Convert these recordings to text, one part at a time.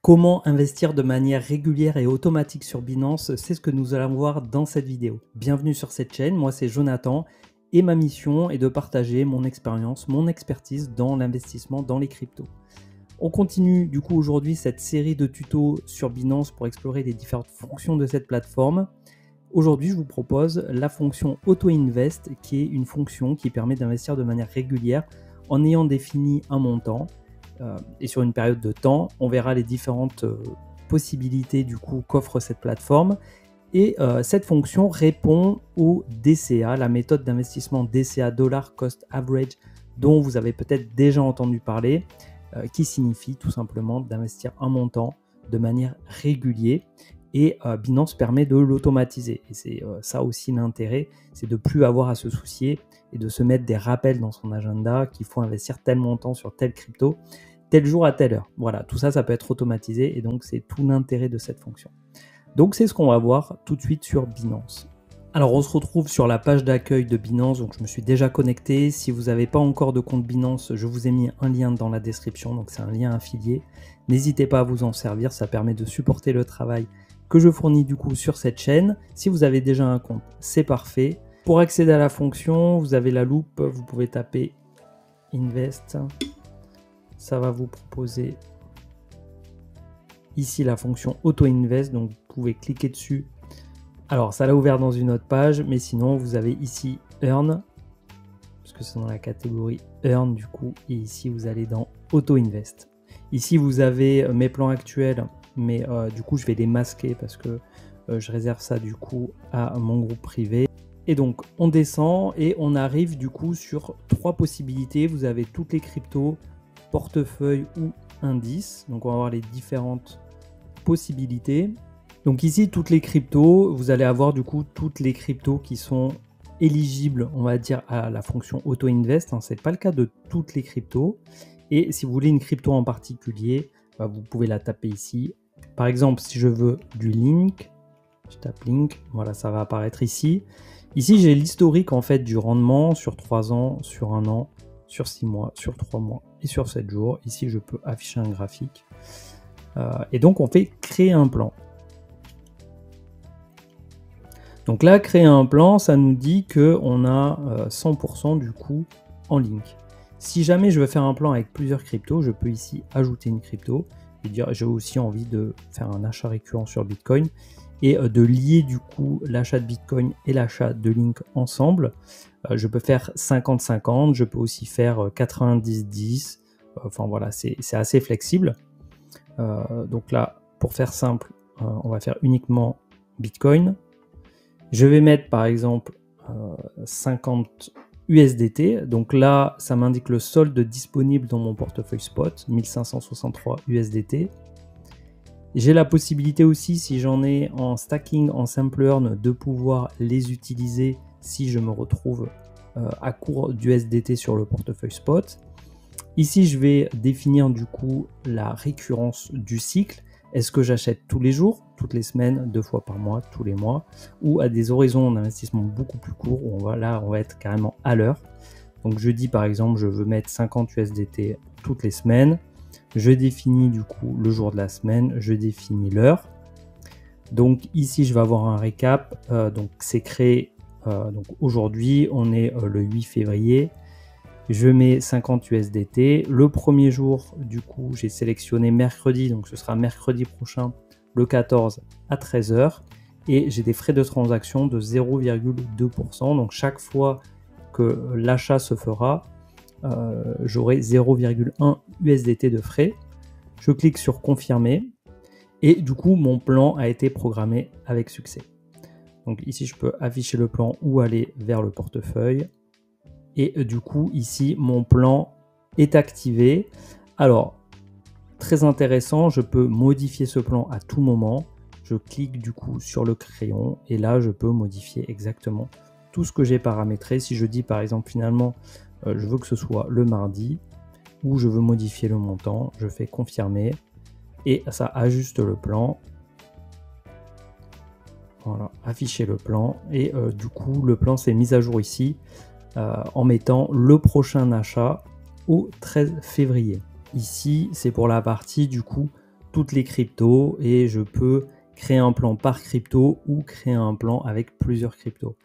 Comment investir de manière régulière et automatique sur Binance? C'est ce que nous allons voir dans cette vidéo. Bienvenue sur cette chaîne, moi c'est Jonathan et ma mission est de partager mon expérience, mon expertise dans l'investissement dans les cryptos. On continue du coup aujourd'hui cette série de tutos sur Binance pour explorer les différentes fonctions de cette plateforme. Aujourd'hui, je vous propose la fonction Auto Invest qui est une fonction qui permet d'investir de manière régulière en ayant défini un montant. Et sur une période de temps, on verra les différentes possibilités du coup qu'offre cette plateforme. Et cette fonction répond au DCA, la méthode d'investissement DCA, Dollar Cost Average, dont vous avez peut-être déjà entendu parler, qui signifie tout simplement d'investir un montant de manière régulière. Et Binance permet de l'automatiser. Et c'est ça aussi l'intérêt, c'est de ne plus avoir à se soucier et de se mettre des rappels dans son agenda qu'il faut investir tel montant sur tel crypto, tel jour à telle heure. Voilà, tout ça, ça peut être automatisé et donc c'est tout l'intérêt de cette fonction. Donc c'est ce qu'on va voir tout de suite sur Binance. Alors on se retrouve sur la page d'accueil de Binance, donc je me suis déjà connecté. Si vous n'avez pas encore de compte Binance, je vous ai mis un lien dans la description, donc c'est un lien affilié. N'hésitez pas à vous en servir, ça permet de supporter le travail que je fournis du coup sur cette chaîne. Si vous avez déjà un compte, c'est parfait. Pour accéder à la fonction, vous avez la loupe, vous pouvez taper Invest. Ça va vous proposer ici la fonction Auto Invest, donc vous pouvez cliquer dessus. Alors ça l'a ouvert dans une autre page, mais sinon vous avez ici Earn, parce que c'est dans la catégorie Earn du coup, et ici vous allez dans Auto Invest. Ici vous avez mes plans actuels, mais du coup je vais les masquer parce que je réserve ça du coup à mon groupe privé. Et donc on descend et on arrive du coup sur trois possibilités. Vous avez toutes les cryptos, portefeuille ou indice. Donc on va voir les différentes possibilités. Donc ici toutes les cryptos, vous allez avoir du coup toutes les cryptos qui sont éligibles, on va dire, à la fonction Auto Invest. C'est pas le cas de toutes les cryptos. Et si vous voulez une crypto en particulier, vous pouvez la taper ici. Par exemple, si je veux du Link, je tape Link, voilà, ça va apparaître ici. Ici, j'ai l'historique en fait du rendement sur 3 ans, sur 1 an, sur 6 mois, sur 3 mois et sur 7 jours. Ici, je peux afficher un graphique. Et donc, on fait créer un plan. Donc là, créer un plan, ça nous dit qu'on a 100% du coup en Link. Si jamais je veux faire un plan avec plusieurs cryptos, je peux ici ajouter une crypto et dire j'ai aussi envie de faire un achat récurrent sur Bitcoin et de lier du coup l'achat de Bitcoin et l'achat de Link ensemble. Je peux faire 50-50, je peux aussi faire 90-10, enfin voilà, c'est assez flexible. Donc là, pour faire simple, on va faire uniquement Bitcoin. Je vais mettre par exemple 50 USDT, donc là ça m'indique le solde disponible dans mon portefeuille spot, 1563 USDT. J'ai la possibilité aussi, si j'en ai en stacking, en simple earn, de pouvoir les utiliser si je me retrouve à court d'USDT sur le portefeuille spot. Ici je vais définir du coup la récurrence du cycle. Est-ce que j'achète tous les jours, toutes les semaines, 2 fois par mois, tous les mois, ou à des horizons d'investissement beaucoup plus courts où on va être carrément à l'heure. Donc je dis par exemple, je veux mettre 50 USDT toutes les semaines. Je définis du coup le jour de la semaine, je définis l'heure. Donc ici je vais avoir un récap. Donc c'est créé. Donc aujourd'hui on est le 8 février. Je mets 50 USDT. Le premier jour, du coup, j'ai sélectionné mercredi, donc ce sera mercredi prochain, le 14 à 13 h. Et j'ai des frais de transaction de 0,2%. Donc chaque fois que l'achat se fera, j'aurai 0,1 USDT de frais. Je clique sur confirmer. Et du coup, mon plan a été programmé avec succès. Donc ici, je peux afficher le plan ou aller vers le portefeuille. Et du coup, ici, mon plan est activé. Alors, très intéressant, je peux modifier ce plan à tout moment. Je clique du coup sur le crayon et là, je peux modifier exactement tout ce que j'ai paramétré. Si je dis par exemple, finalement, je veux que ce soit le mardi ou je veux modifier le montant, je fais confirmer et ça ajuste le plan. Voilà, afficher le plan et du coup, le plan s'est mis à jour ici. En mettant le prochain achat au 13 février. Ici, c'est pour la partie du coup toutes les cryptos et je peux créer un plan par crypto ou créer un plan avec plusieurs cryptos.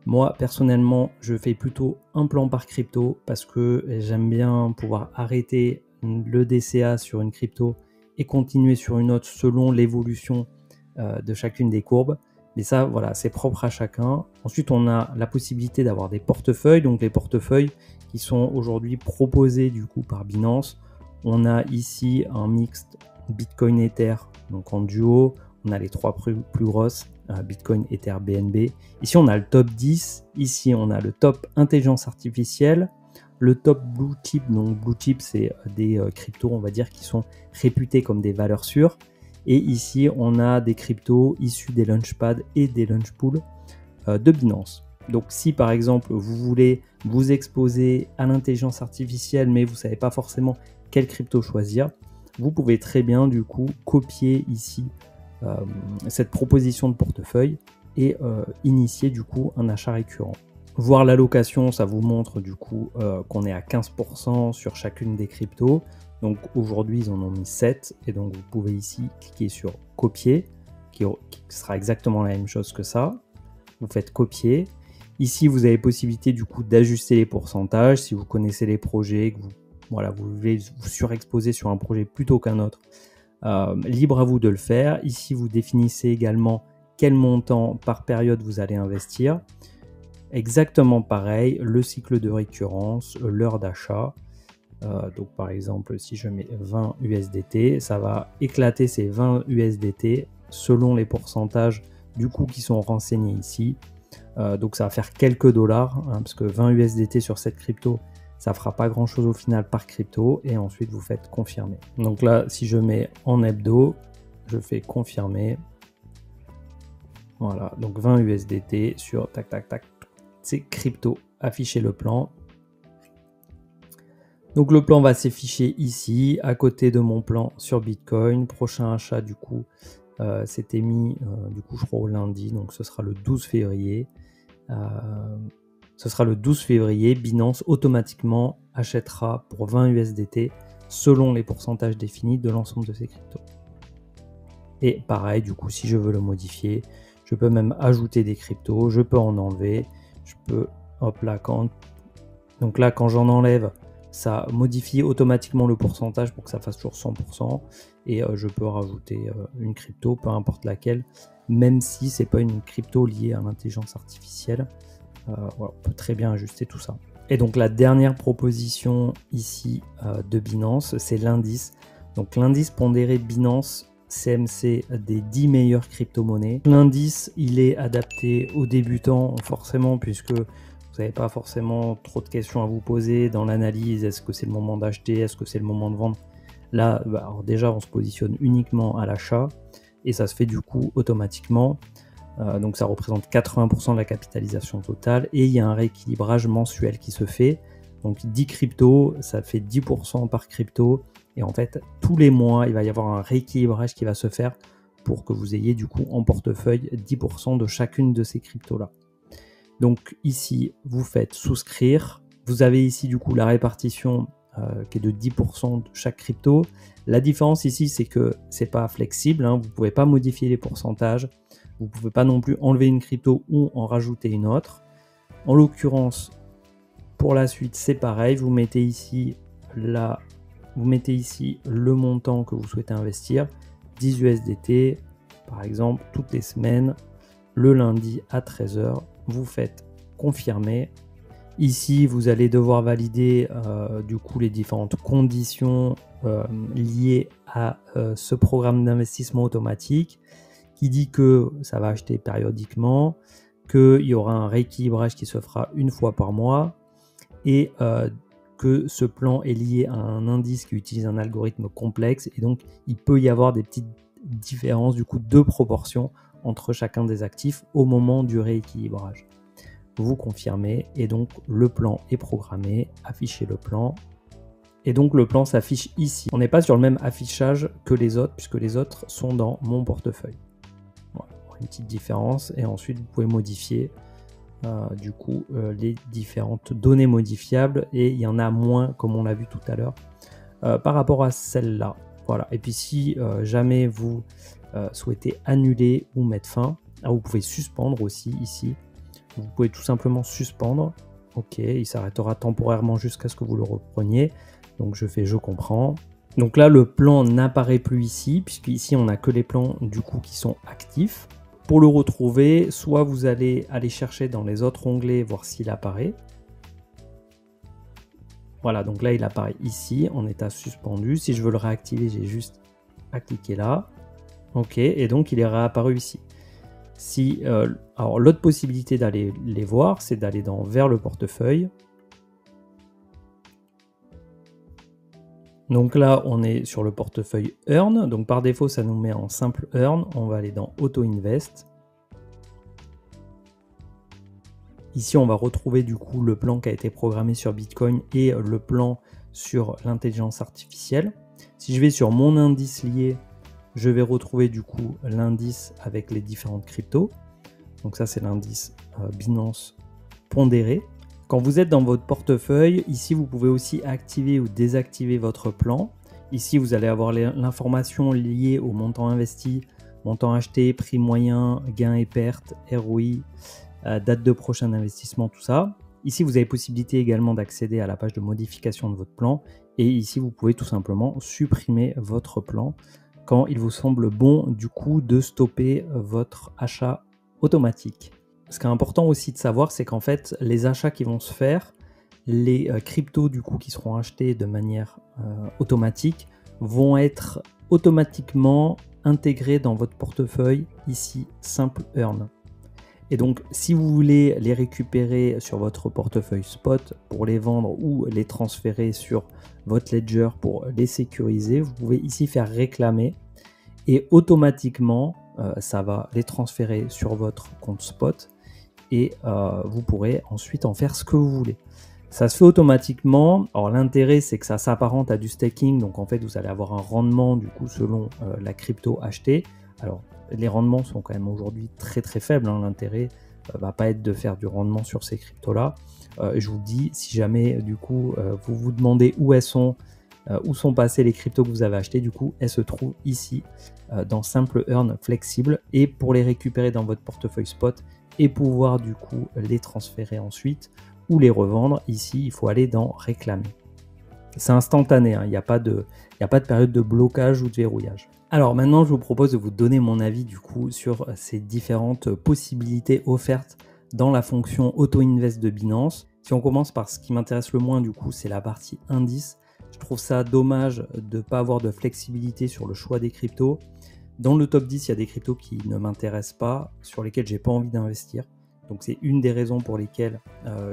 Moi, personnellement, je fais plutôt un plan par crypto parce que j'aime bien pouvoir arrêter le DCA sur une crypto et continuer sur une autre selon l'évolution de chacune des courbes. Mais ça, voilà, c'est propre à chacun. Ensuite, on a la possibilité d'avoir des portefeuilles. Donc, les portefeuilles qui sont aujourd'hui proposés du coup par Binance. On a ici un mixte Bitcoin Ether, donc en duo. On a les trois plus grosses, Bitcoin, Ether, BNB. Ici, on a le top 10. Ici, on a le top intelligence artificielle. Le top blue chip, donc blue chip, c'est des cryptos, on va dire, qui sont réputés comme des valeurs sûres. Et ici, on a des cryptos issus des launchpads et des launchpools de Binance. Donc, si par exemple, vous voulez vous exposer à l'intelligence artificielle, mais vous ne savez pas forcément quelle crypto choisir, vous pouvez très bien, du coup, copier ici cette proposition de portefeuille et initier, du coup, un achat récurrent. Voir l'allocation, ça vous montre du coup qu'on est à 15% sur chacune des cryptos. Donc aujourd'hui, ils en ont mis 7 et donc vous pouvez ici cliquer sur copier, qui sera exactement la même chose que ça. Vous faites copier. Ici, vous avez possibilité du coup d'ajuster les pourcentages. Si vous connaissez les projets, que vous voulez vous surexposer sur un projet plutôt qu'un autre, libre à vous de le faire. Ici, vous définissez également quel montant par période vous allez investir. Exactement pareil, le cycle de récurrence, l'heure d'achat. Donc par exemple, si je mets 20 USDT, ça va éclater ces 20 USDT selon les pourcentages du coup qui sont renseignés ici. Donc ça va faire quelques dollars, hein, parce que 20 USDT sur cette crypto, ça fera pas grand chose au final par crypto. Et ensuite vous faites confirmer. Donc là, si je mets en hebdo, je fais confirmer. Voilà, donc 20 USDT sur tac tac tac. C'est crypto, afficher le plan. Donc le plan va s'afficher ici, à côté de mon plan sur Bitcoin. Prochain achat du coup, c'était mis du coup je crois au lundi, donc ce sera le 12 février. Ce sera le 12 février, Binance automatiquement achètera pour 20 USDT selon les pourcentages définis de l'ensemble de ces cryptos. Et pareil, du coup, si je veux le modifier, je peux même ajouter des cryptos, je peux en enlever. Je peux, hop là, donc là, quand j'en enlève, ça modifie automatiquement le pourcentage pour que ça fasse toujours 100%. Et je peux rajouter une crypto, peu importe laquelle, même si c'est pas une crypto liée à l'intelligence artificielle. Voilà, on peut très bien ajuster tout ça. Et donc la dernière proposition ici de Binance, c'est l'indice. Donc l'indice pondéré Binance CMC des 10 meilleures crypto-monnaies. L'indice, il est adapté aux débutants forcément, puisque vous n'avez pas forcément trop de questions à vous poser dans l'analyse. Est-ce que c'est le moment d'acheter? Est-ce que c'est le moment de vendre? Là, alors déjà, on se positionne uniquement à l'achat et ça se fait du coup automatiquement. Donc ça représente 80% de la capitalisation totale et il y a un rééquilibrage mensuel qui se fait. Donc 10 cryptos, ça fait 10% par crypto. Et en fait, tous les mois, il va y avoir un rééquilibrage qui va se faire pour que vous ayez du coup en portefeuille 10% de chacune de ces cryptos-là. Donc ici, vous faites souscrire. Vous avez ici du coup la répartition qui est de 10% de chaque crypto. La différence ici, c'est que c'est pas flexible, hein, vous ne pouvez pas modifier les pourcentages. Vous ne pouvez pas non plus enlever une crypto ou en rajouter une autre. En l'occurrence, pour la suite, c'est pareil. Vous mettez ici le montant que vous souhaitez investir, 10 USDT, par exemple, toutes les semaines, le lundi à 13 h. Vous faites confirmer. Ici, vous allez devoir valider du coup les différentes conditions liées à ce programme d'investissement automatique qui dit que ça va acheter périodiquement, qu'il y aura un rééquilibrage qui se fera une fois par mois et que ce plan est lié à un indice qui utilise un algorithme complexe et donc il peut y avoir des petites différences du coup de proportion entre chacun des actifs au moment du rééquilibrage. Vous confirmez et donc le plan est programmé, affichez le plan et donc le plan s'affiche ici. On n'est pas sur le même affichage que les autres puisque les autres sont dans mon portefeuille. Voilà, une petite différence et ensuite vous pouvez modifier du coup les différentes données modifiables et il y en a moins comme on l'a vu tout à l'heure par rapport à celle-là. Voilà. Et puis si jamais vous souhaitez annuler ou mettre fin, vous pouvez suspendre aussi ici. Vous pouvez tout simplement suspendre. Ok, il s'arrêtera temporairement jusqu'à ce que vous le repreniez. Donc je fais je comprends. Donc là, le plan n'apparaît plus ici, puisqu'ici on n'a que les plans du coup qui sont actifs. Pour le retrouver, soit vous allez aller chercher dans les autres onglets, voir s'il apparaît. Voilà, donc là il apparaît ici en état suspendu. Si je veux le réactiver, j'ai juste à cliquer là. Ok, et donc il est réapparu ici. Si, alors l'autre possibilité d'aller les voir, c'est d'aller dans vers le portefeuille. Donc là, on est sur le portefeuille Earn. Donc par défaut, ça nous met en simple Earn. On va aller dans Auto Invest. Ici, on va retrouver du coup le plan qui a été programmé sur Bitcoin et le plan sur l'intelligence artificielle. Si je vais sur mon indice lié, je vais retrouver du coup l'indice avec les différentes cryptos. Donc ça, c'est l'indice Binance pondéré. Quand vous êtes dans votre portefeuille, ici, vous pouvez aussi activer ou désactiver votre plan. Ici, vous allez avoir l'information liée au montant investi, montant acheté, prix moyen, gains et pertes, ROI, date de prochain investissement, tout ça. Ici, vous avez possibilité également d'accéder à la page de modification de votre plan. Et ici, vous pouvez tout simplement supprimer votre plan quand il vous semble bon, du coup, de stopper votre achat automatique. Ce qui est important aussi de savoir, c'est qu'en fait, les achats qui vont se faire, les cryptos du coup qui seront achetés de manière automatique, vont être automatiquement intégrés dans votre portefeuille ici, simple Earn. Et donc, si vous voulez les récupérer sur votre portefeuille spot pour les vendre ou les transférer sur votre ledger pour les sécuriser, vous pouvez ici faire réclamer et automatiquement, ça va les transférer sur votre compte spot et vous pourrez ensuite en faire ce que vous voulez. Ça se fait automatiquement. Alors l'intérêt, c'est que ça s'apparente à du staking, donc en fait vous allez avoir un rendement du coup selon la crypto achetée. Alors les rendements sont quand même aujourd'hui très très faibles, hein. L'intérêt va pas être de faire du rendement sur ces cryptos là. Je vous dis, si jamais du coup vous vous demandez où sont passées les cryptos que vous avez achetées, du coup elles se trouvent ici dans Simple Earn flexible, et pour les récupérer dans votre portefeuille spot et pouvoir du coup les transférer ensuite ou les revendre, ici il faut aller dans réclamer. C'est instantané, hein, il n'y a pas de période de blocage ou de verrouillage. Alors maintenant je vous propose de vous donner mon avis du coup sur ces différentes possibilités offertes dans la fonction Auto Invest de Binance. Si on commence par ce qui m'intéresse le moins du coup, c'est la partie indice. Je trouve ça dommage de ne pas avoir de flexibilité sur le choix des cryptos. Dans le top 10, il y a des cryptos qui ne m'intéressent pas, sur lesquels j'ai pas envie d'investir. Donc c'est une des raisons pour lesquelles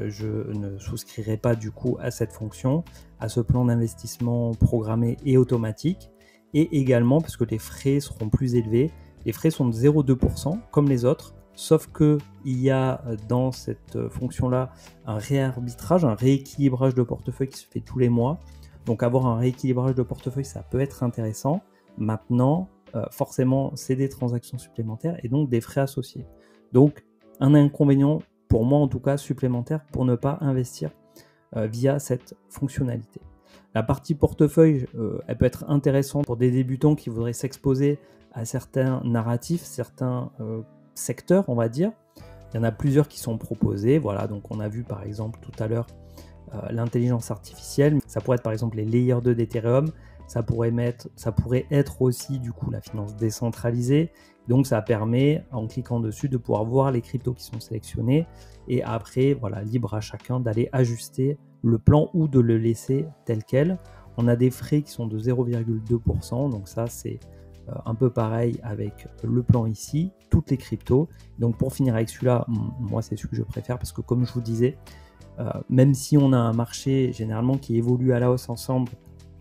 je ne souscrirai pas du coup à cette fonction, à ce plan d'investissement programmé et automatique. Et également parce que les frais seront plus élevés. Les frais sont de 0,2% comme les autres, sauf qu'il y a dans cette fonction-là un réarbitrage, un rééquilibrage de portefeuille qui se fait tous les mois. Donc avoir un rééquilibrage de portefeuille, ça peut être intéressant. Maintenant, forcément, c'est des transactions supplémentaires et donc des frais associés. Donc, un inconvénient, pour moi en tout cas, supplémentaire pour ne pas investir via cette fonctionnalité. La partie portefeuille, elle peut être intéressante pour des débutants qui voudraient s'exposer à certains narratifs, certains secteurs, on va dire. Il y en a plusieurs qui sont proposés. Voilà, donc on a vu par exemple tout à l'heure l'intelligence artificielle. Ça pourrait être par exemple les layers 2 d'Ethereum. Ça pourrait être aussi du coup la finance décentralisée. Donc ça permet, en cliquant dessus, de pouvoir voir les cryptos qui sont sélectionnés. Et après, voilà, libre à chacun d'aller ajuster le plan ou de le laisser tel quel. On a des frais qui sont de 0,2%. Donc ça, c'est un peu pareil avec le plan ici, toutes les cryptos. Donc pour finir avec celui-là, moi c'est celui que je préfère parce que comme je vous disais, même si on a un marché généralement qui évolue à la hausse ensemble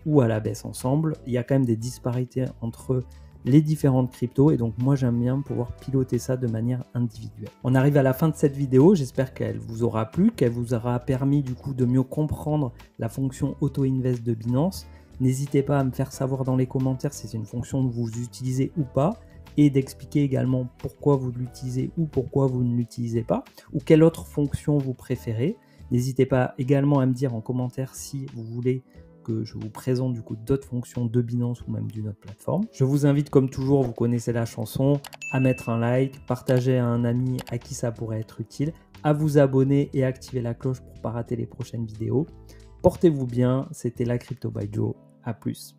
ou à la baisse ensemble, il y a quand même des disparités entre les différentes cryptos et donc moi j'aime bien pouvoir piloter ça de manière individuelle. On arrive à la fin de cette vidéo, j'espère qu'elle vous aura plu, qu'elle vous aura permis du coup de mieux comprendre la fonction Auto Invest de Binance. N'hésitez pas à me faire savoir dans les commentaires si c'est une fonction que vous utilisez ou pas, et d'expliquer également pourquoi vous l'utilisez ou pourquoi vous ne l'utilisez pas, ou quelle autre fonction vous préférez. N'hésitez pas également à me dire en commentaire si vous voulez que je vous présente du coup d'autres fonctions de Binance ou même d'une autre plateforme. Je vous invite comme toujours, vous connaissez la chanson, à mettre un like, partager à un ami à qui ça pourrait être utile, à vous abonner et activer la cloche pour ne pas rater les prochaines vidéos. Portez-vous bien, c'était la Crypto by Joe, à plus.